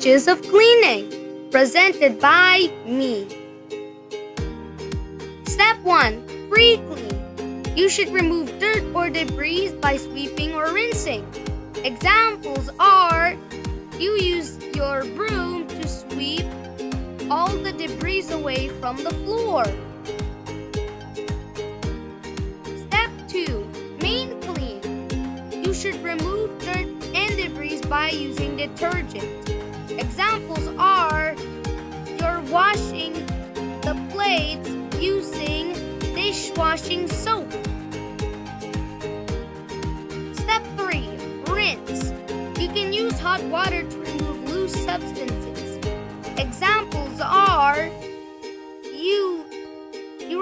stages of cleaning, presented by me. Step 1. Pre-clean. You should remove dirt or debris by sweeping or rinsing. Examples are: you use your broom to sweep all the debris away from the floor. Step 2. Main clean. You should remove dirt and debris by using detergent. Examples are: you're washing the plates using dishwashing soap. Step 3. Rinse. You can use hot water to remove loose substances. Examples are: you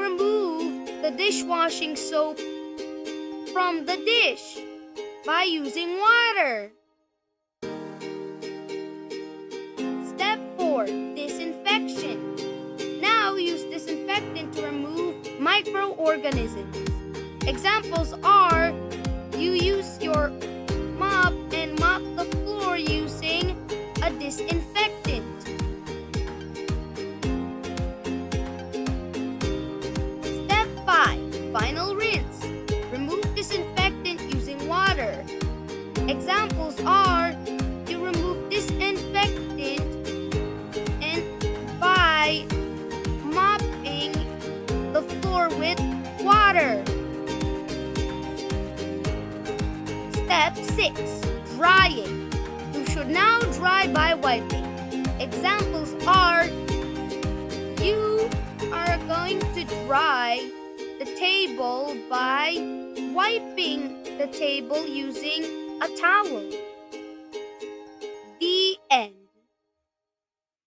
remove the dishwashing soap from the dish by using water. Step 4. Disinfection. Now use disinfectant to remove microorganisms. Examples are: you use your mop and mop the floor using a disinfectant. Step 5. Final rinse. Remove disinfectant using water. Examples are: you remove disinfectant and by mopping the floor with water. Step 6. Drying. You should now dry by wiping. Examples are: you are going to dry the table by wiping the table using a towel.